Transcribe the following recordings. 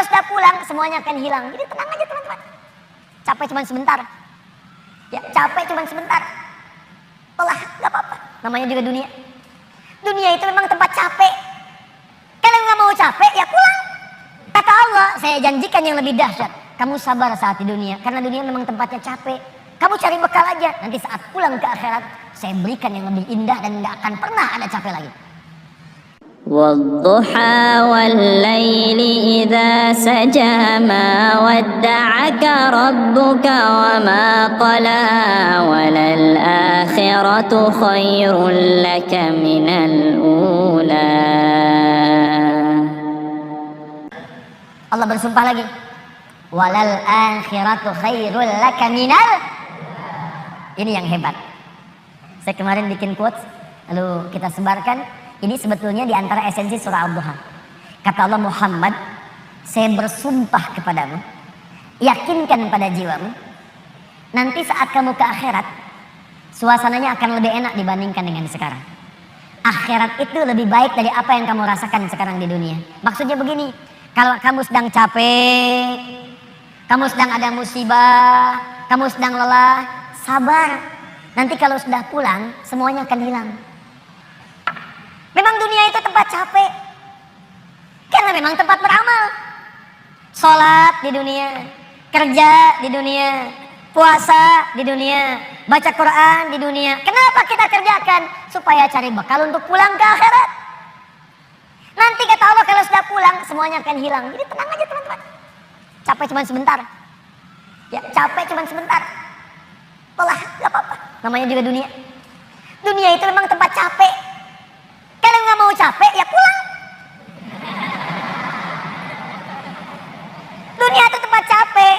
kalau sudah pulang semuanya akan hilang. Jadi tenang aja teman-teman. Capek cuma sebentar. Ya, capek cuma sebentar. Olah, gak apa-apa. Namanya juga dunia. Dunia itu memang tempat capek. Kalau nggak mau capek, ya pulang. Kata Allah, saya janjikan yang lebih dahsyat. Kamu sabar saat di dunia, karena dunia memang tempatnya capek. Kamu cari bekal aja. Nanti saat pulang ke akhirat, saya berikan yang lebih indah dan nggak akan pernah ada capek lagi. والضحى والليل إذا سجى ما ودعك ربك وما قلى وللآخرة خير لك من الأولى. Allah bersumpah lagi, walal akhiratu khairul laka minal. Ini yang hebat. Saya kemarin bikin quotes, lalu kita sebarkan. Ini sebetulnya di antara esensi surah Ad-Duha. Kata Allah, Muhammad, saya bersumpah kepadamu, yakinkan pada jiwamu, nanti saat kamu ke akhirat, suasananya akan lebih enak dibandingkan dengan sekarang. Akhirat itu lebih baik dari apa yang kamu rasakan sekarang di dunia. Maksudnya begini, kalau kamu sedang capek, kamu sedang ada musibah, kamu sedang lelah, sabar. Nanti kalau sudah pulang, semuanya akan hilang. Memang dunia itu tempat capek. Karena memang tempat beramal. Sholat di dunia, kerja di dunia, puasa di dunia, baca Quran di dunia. Kenapa kita kerjakan? Supaya cari bekal untuk pulang ke akhirat. Nanti kata Allah kalau sudah pulang semuanya akan hilang. Jadi tenang aja teman-teman. Capek cuma sebentar. Ya, capek cuma sebentar. Olah, gak apa-apa. Namanya juga dunia. Dunia itu memang tempat capek. Kalau nggak mau capek, ya pulang. Dunia itu tempat capek.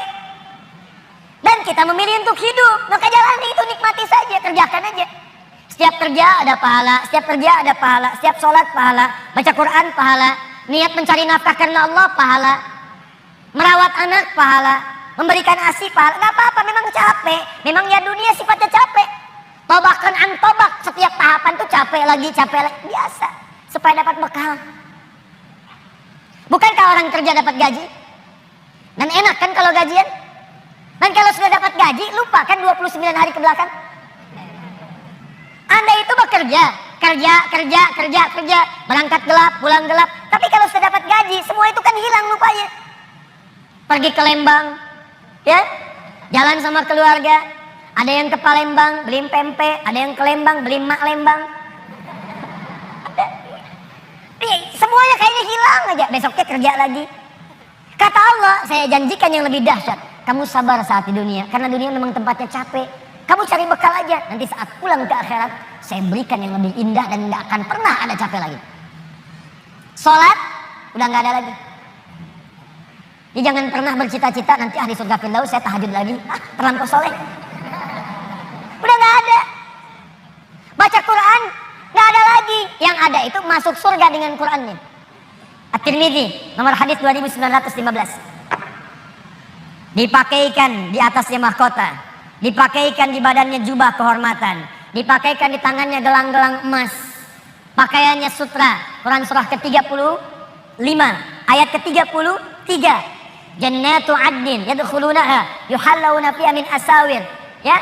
Dan kita memilih untuk hidup. Maka jalani itu, nikmati saja, kerjakan aja. Setiap kerja ada pahala, setiap kerja ada pahala, setiap sholat pahala, baca Quran pahala, niat mencari nafkah karena Allah pahala, merawat anak pahala, memberikan ASI pahala. Nggak apa-apa, memang capek. Memang ya dunia sifatnya capek. Tobakan an tobak, setiap tahapan tuh capek lagi, biasa, supaya dapat bekal. Bukankah orang kerja dapat gaji? Dan enak kan kalau gajian? Dan kalau sudah dapat gaji, lupa kan 29 hari ke belakang? Anda itu bekerja, kerja, berangkat gelap, pulang gelap. Tapi kalau sudah dapat gaji, semua itu kan hilang lupanya. Pergi ke Lembang, ya, jalan sama keluarga. Ada yang ke Palembang beli pempek, ada yang ke Lembang beli mak Lembang. Semuanya kayaknya hilang aja, besoknya kerja lagi. Kata Allah, saya janjikan yang lebih dahsyat. Kamu sabar saat di dunia, karena dunia memang tempatnya capek. Kamu cari bekal aja, nanti saat pulang ke akhirat, saya berikan yang lebih indah dan gak akan pernah ada capek lagi. Sholat, udah gak ada lagi. Jadi jangan pernah bercita-cita nanti di surga Firdaus saya tahajud lagi. Terlampau soleh. Udah gak ada. Baca Quran gak ada lagi. Yang ada itu masuk surga dengan Qurannya. At-Tirmidzi nomor hadis 2915. Dipakaikan di atasnya mahkota, dipakaikan di badannya jubah kehormatan, dipakaikan di tangannya gelang-gelang emas, pakaiannya sutra. Quran surah ke-35 ayat ke-33. Jannatu adnin yadkhulunaha yuhallawna fiha min asawir, ya,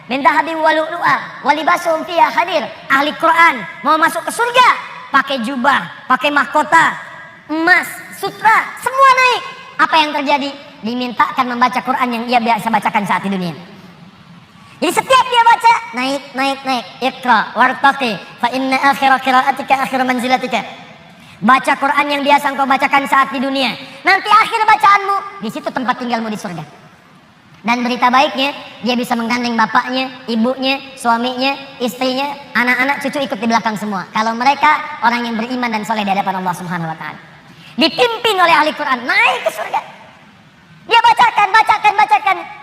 min dhahabin wa lu'lu'a wa libasuhum fiha harir. Ahli Quran mau masuk ke surga pakai jubah, pakai mahkota, emas, sutra, semua naik. Apa yang terjadi? Dimintakan membaca Quran yang ia biasa bacakan saat di dunia. Jadi setiap dia baca, naik. Iqra wartaqi fa inna akhira qiraatika akhir manzilatika. Baca Quran yang biasa engkau bacakan saat di dunia. Nanti akhir bacaanmu, di situ tempat tinggalmu di surga. Dan berita baiknya, dia bisa menggandeng bapaknya, ibunya, suaminya, istrinya, anak-anak, cucu ikut di belakang semua. Kalau mereka orang yang beriman dan soleh di hadapan Allah Subhanahu wa Ta'ala. Dipimpin oleh ahli Quran, naik ke surga. Dia bacakan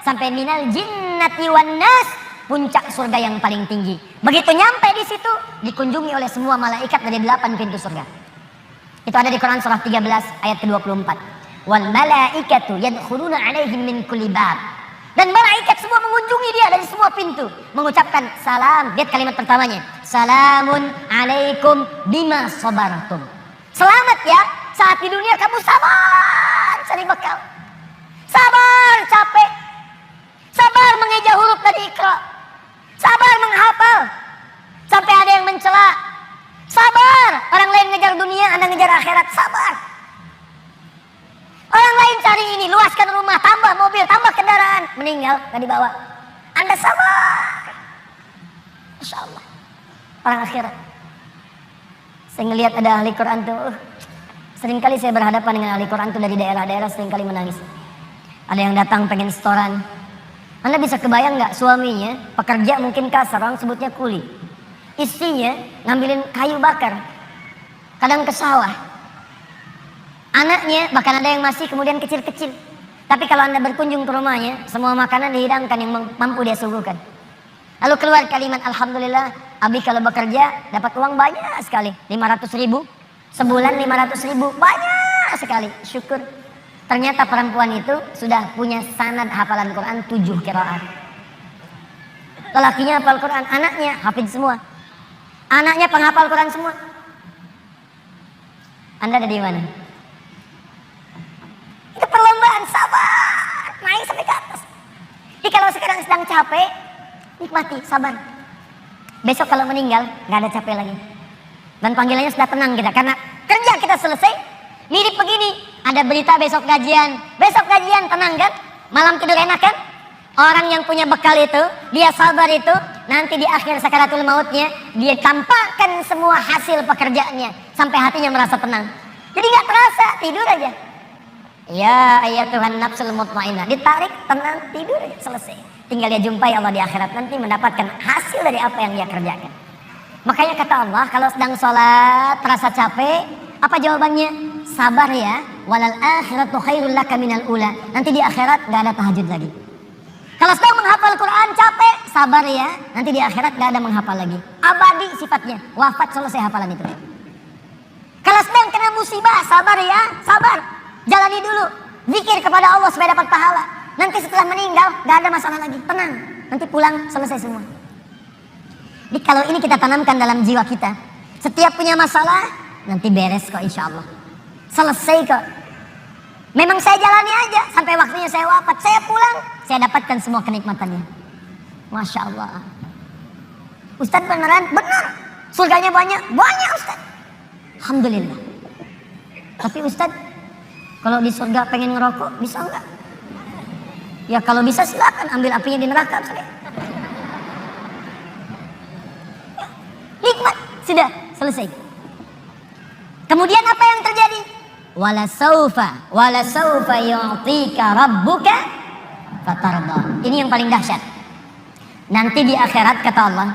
sampai minal jinnati wan nas, puncak surga yang paling tinggi. Begitu nyampe di situ, dikunjungi oleh semua malaikat dari 8 pintu surga. Itu ada di Quran surah 13 ayat ke-24. Wal malaikatu yadkhuluna alaihim min kulli bab. Dan malaikat semua mengunjungi dia dari semua pintu, mengucapkan salam. Lihat kalimat pertamanya, salamun alaikum bima sabartum. Selamat ya, saat di dunia kamu sabar cari akal. Sabar capek. Sabar mengeja huruf dari Iqra. Sabar menghafal. Sampai ada yang mencela. Sabar. Orang lain ngejar dunia, Anda ngejar akhirat. Sabar. Orang lain cari ini, luaskan rumah, tambah mobil, tambah kendaraan. Meninggal, gak dibawa. Anda sabar. Masya Allah. Orang akhirat. Saya ngelihat ada ahli Quran tuh. Seringkali saya berhadapan dengan ahli Quran tuh dari daerah-daerah, seringkali menangis. Ada yang datang pengen setoran. Anda bisa kebayang gak suaminya, pekerja mungkin kasar, orang sebutnya kuli. Istrinya ngambilin kayu bakar. Kadang ke sawah. Anaknya bahkan ada yang masih kemudian kecil-kecil. Tapi kalau Anda berkunjung ke rumahnya, semua makanan dihidangkan yang mampu dia suguhkan. Lalu keluar kalimat, alhamdulillah, Abi kalau bekerja dapat uang banyak sekali. 500.000, sebulan 500.000, banyak sekali. Syukur. Ternyata perempuan itu sudah punya sanad hafalan Quran 7 qiraat. Lelakinya hafal Quran, anaknya hafid semua. Anaknya penghafal Quran semua. Anda ada di mana? Itu perlombaan, sabar, naik sampai ke atas. Jadi kalau sekarang sedang capek, nikmati, sabar. Besok kalau meninggal, gak ada capek lagi. Dan panggilannya sudah tenang kita, karena kerja kita selesai. Mirip begini, ada berita besok gajian tenang kan? Malam tidur enak kan? Orang yang punya bekal itu, dia sabar itu, nanti di akhir sakaratul mautnya, dia tampakkan semua hasil pekerjaannya. Sampai hatinya merasa tenang. Jadi gak terasa, tidur aja. Ya ayat Tuhan nafsul mutmainnah, ditarik, tenang, tidur, selesai. Tinggal dia jumpai Allah di akhirat nanti mendapatkan hasil dari apa yang dia kerjakan. Makanya kata Allah, kalau sedang sholat terasa capek, apa jawabannya? Sabar ya, walal akhiratu khairul laka minal ula. Nanti di akhirat gak ada tahajud lagi. Kalau sedang menghafal Quran capek, sabar ya, nanti di akhirat gak ada menghafal lagi. Abadi sifatnya, wafat selesai hafalan itu. Kalau sedang kena musibah, sabar ya, sabar. Jalani dulu, zikir kepada Allah supaya dapat pahala. Nanti setelah meninggal, gak ada masalah lagi, tenang. Nanti pulang, selesai semua. Jadi kalau ini kita tanamkan dalam jiwa kita, setiap punya masalah, nanti beres kok insya Allah. Selesai kok. Memang saya jalani aja, sampai waktunya saya wafat. Saya pulang, saya dapatkan semua kenikmatannya. Masya Allah. Ustadz beneran? Benar. Surganya banyak? Banyak Ustadz. Alhamdulillah. Tapi Ustadz, kalau di surga pengen ngerokok, bisa enggak? Ya kalau bisa silakan ambil apinya di neraka. Nikmat, sudah selesai. Kemudian apa yang terjadi? Wala saufa yu'tika rabbuka fatarda. Ini yang paling dahsyat. Nanti di akhirat kata Allah,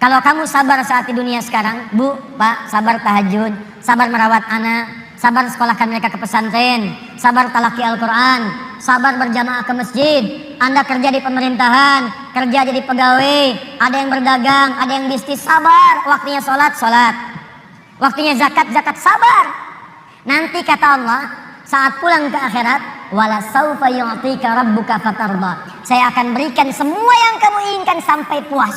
kalau kamu sabar saat di dunia sekarang, Bu, Pak, sabar tahajud, sabar merawat anak, sabar sekolahkan mereka ke pesantren, sabar talaki Al-Quran, sabar berjamaah ke masjid. Anda kerja di pemerintahan, kerja jadi pegawai, ada yang berdagang, ada yang bisnis, sabar. Waktunya sholat, waktunya zakat, sabar. Nanti kata Allah, saat pulang ke akhirat, wala saufa yu'tika rabbuka fatarda. Saya akan berikan semua yang kamu inginkan sampai puas.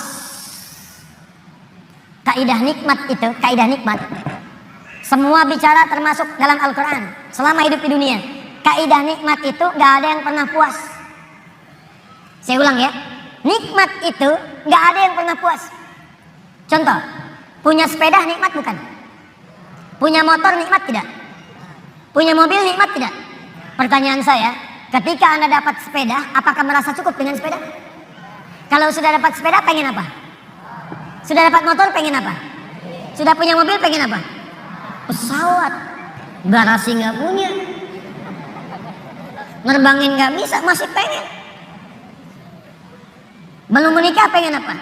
Kaidah nikmat itu, kaidah nikmat. Semua bicara termasuk dalam Al-Quran. Selama hidup di dunia, kaidah nikmat itu gak ada yang pernah puas. Saya ulang ya, nikmat itu gak ada yang pernah puas. Contoh, punya sepeda nikmat bukan? Punya motor nikmat tidak? Punya mobil nikmat tidak? Pertanyaan saya, ketika Anda dapat sepeda, apakah merasa cukup dengan sepeda? Kalau sudah dapat sepeda, pengen apa? Sudah dapat motor, pengen apa? Sudah punya mobil, pengen apa? Pesawat. Garasi nggak punya, nerbangin nggak bisa, masih pengen. Belum menikah, pengen apa?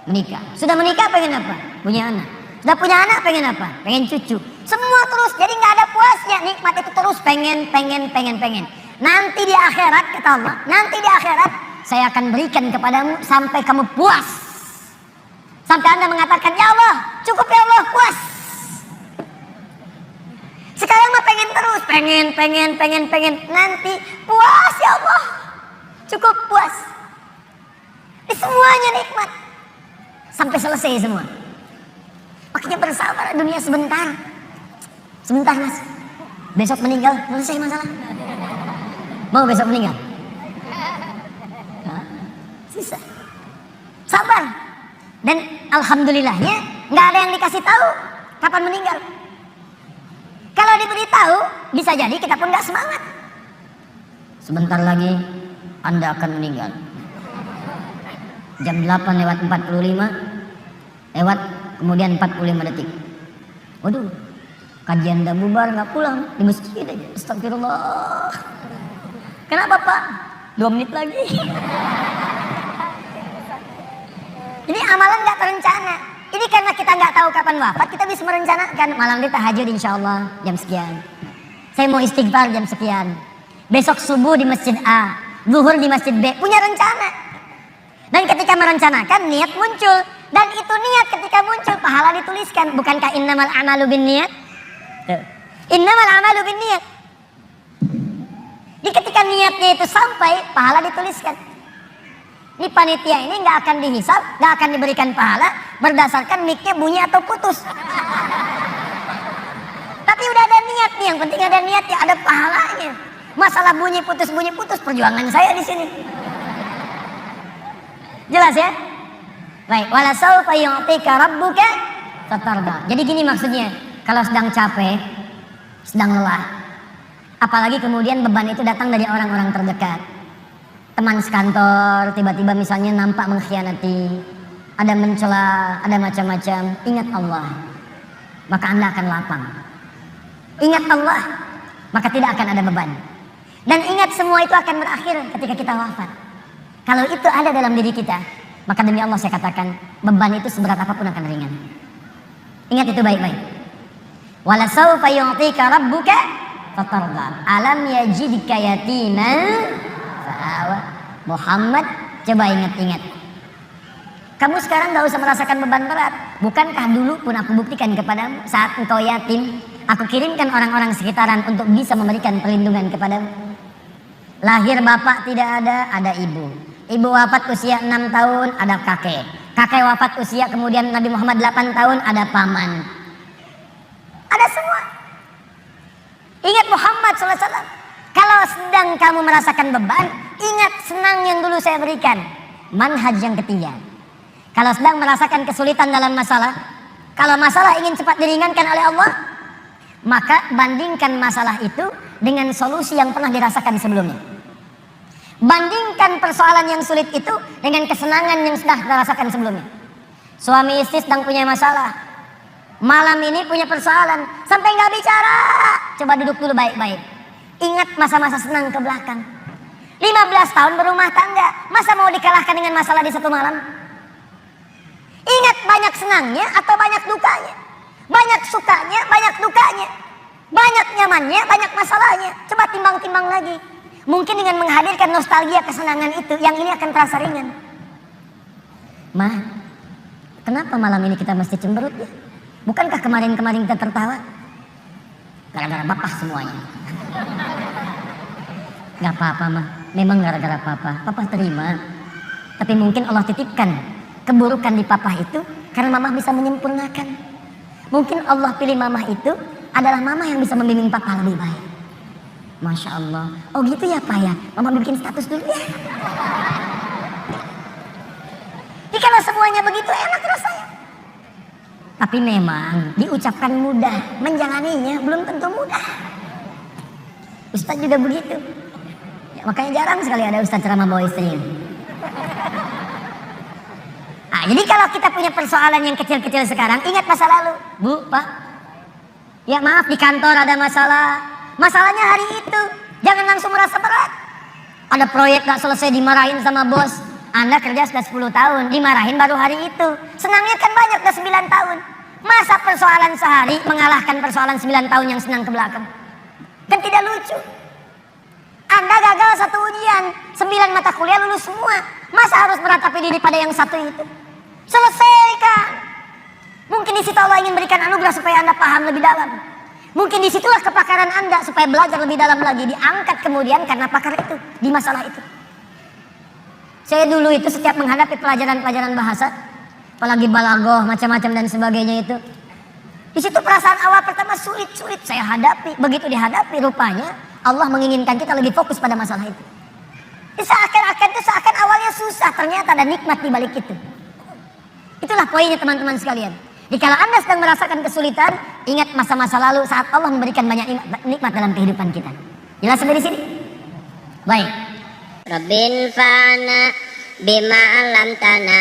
Menikah. Sudah menikah, pengen apa? Punya anak. Sudah punya anak, pengen apa? Pengen cucu. Semua terus, jadi nggak ada puasnya. Nikmat itu terus pengen. Nanti di akhirat kata Allah, nanti di akhirat saya akan berikan kepadamu sampai kamu puas. Sampai Anda mengatakan, ya Allah, cukup ya Allah, puas. Sekarang mah pengen terus, pengen. Nanti puas ya Allah, cukup puas. Ini semuanya nikmat. Sampai selesai semua. Makanya bersabar, dunia sebentar. Sebentar mas. Besok meninggal, selesai masalah. Mau besok meninggal? Susah. Sabar. Dan alhamdulillahnya nggak ada yang dikasih tahu kapan meninggal. Kalau diberitahu, bisa jadi kita pun nggak semangat. Sebentar lagi Anda akan meninggal. Jam 8:45 lewat kemudian 45 detik. Waduh, kajian udah bubar nggak pulang di masjid aja. Astagfirullah. Kenapa Pak? 2 menit lagi. Ini amalan nggak terencana. Ini karena kita nggak tahu kapan wafat, kita bisa merencanakan malam ini tahajud insya Allah jam sekian. Saya mau istighfar jam sekian. Besok subuh di masjid A, zuhur di masjid B, punya rencana. Dan ketika merencanakan niat muncul, dan itu niat ketika muncul pahala dituliskan. Bukankah innamal a'malu binniyat? Innamal a'malu binniyat. Jadi ketika niatnya itu sampai, pahala dituliskan. Ini panitia ini nggak akan dihisab, nggak akan diberikan pahala berdasarkan mic-nya bunyi atau putus. Tapi udah ada niat nih, yang penting ada niat ya, ada pahalanya. Masalah bunyi putus perjuangan saya di sini. Jelas ya? Baik, wala saufa yu'tika rabbuka fatarda. Jadi gini maksudnya, kalau sedang capek, sedang lelah, apalagi kemudian beban itu datang dari orang-orang terdekat. Teman sekantor tiba-tiba misalnya nampak mengkhianati, ada mencela, ada macam-macam. Ingat Allah, maka Anda akan lapang. Ingat Allah, maka tidak akan ada beban. Dan ingat semua itu akan berakhir ketika kita wafat. Kalau itu ada dalam diri kita, maka demi Allah saya katakan, beban itu seberat apapun akan ringan. Ingat itu baik-baik. Wala saufa yu'tika rabbuka fatarda. Alam yajidka yatiman fa'awa. Muhammad, coba ingat-ingat. Kamu sekarang gak usah merasakan beban berat. Bukankah dulu pun aku buktikan kepadamu, saat engkau yatim, aku kirimkan orang-orang sekitaran untuk bisa memberikan perlindungan kepadamu. Lahir bapak tidak ada ibu. Ibu wafat usia 6 tahun, ada kakek. Kakek wafat usia kemudian Nabi Muhammad 8 tahun, ada paman. Ada semua. Ingat Muhammad SAW. Kalau sedang kamu merasakan beban, ingat senang yang dulu saya berikan. Manhaj yang ketiga. Kalau sedang merasakan kesulitan dalam masalah, kalau masalah ingin cepat diringankan oleh Allah, maka bandingkan masalah itu dengan solusi yang pernah dirasakan sebelumnya. Bandingkan persoalan yang sulit itu dengan kesenangan yang sudah dirasakan sebelumnya. Suami istri sedang punya masalah, malam ini punya persoalan, sampai nggak bicara. Coba duduk dulu baik-baik. Ingat masa-masa senang ke belakang. 15 tahun berumah tangga, masa mau dikalahkan dengan masalah di satu malam? Ingat banyak senangnya atau banyak dukanya, banyak sukanya, banyak dukanya, banyak nyamannya, banyak masalahnya. Coba timbang-timbang lagi. Mungkin dengan menghadirkan nostalgia kesenangan itu, yang ini akan terasa ringan. Ma, kenapa malam ini kita mesti cemberut ya? Bukankah kemarin-kemarin kita tertawa? Gara-gara bapak semuanya. Gak apa-apa mah, memang gara-gara papa terima. Tapi mungkin Allah titipkan keburukan di papa itu karena mama bisa menyempurnakan. Mungkin Allah pilih mama itu adalah mama yang bisa membimbing papa lebih baik. Masya Allah. Oh gitu ya Pak ya, mama bikin status dulu ya. Jadi kalau semuanya begitu enak rasanya. Tapi memang diucapkan mudah, menjalaninya belum tentu mudah. Ustadz juga begitu ya, makanya jarang sekali ada ustadz ceramah bawa istrinya. Nah, jadi kalau kita punya persoalan yang kecil-kecil sekarang, ingat masa lalu. Bu, Pak, ya maaf di kantor ada masalah. Masalahnya hari itu, jangan langsung merasa berat. Ada proyek gak selesai dimarahin sama bos. Anda kerja sudah 10 tahun, dimarahin baru hari itu. Senangnya kan banyak, udah 9 tahun. Masa persoalan sehari mengalahkan persoalan 9 tahun yang senang ke belakang? Kan tidak lucu. Anda gagal satu ujian, 9 mata kuliah lulus semua. Masa harus meratapi diri pada yang satu itu? Selesaikan. Mungkin di situ Allah ingin berikan anugerah supaya Anda paham lebih dalam. Mungkin disitulah kepakaran Anda supaya belajar lebih dalam lagi. Diangkat kemudian karena pakar itu di masalah itu. Saya dulu itu setiap menghadapi pelajaran-pelajaran bahasa, apalagi balaghah macam-macam dan sebagainya itu Di situ perasaan awal pertama sulit saya hadapi. Begitu dihadapi rupanya Allah menginginkan kita lebih fokus pada masalah itu. Seakan awalnya susah, ternyata ada nikmat di balik itu. Itulah poinnya teman-teman sekalian. Jika Anda sedang merasakan kesulitan, ingat masa-masa lalu saat Allah memberikan banyak nikmat dalam kehidupan kita. Jelas sampai di sini? Baik. Rabbin fa'na bima 'allamtana,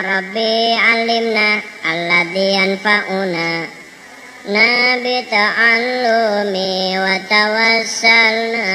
Rabbi 'allimna alladzi yanfa'una. Nabi ta'allumi wa tawassalna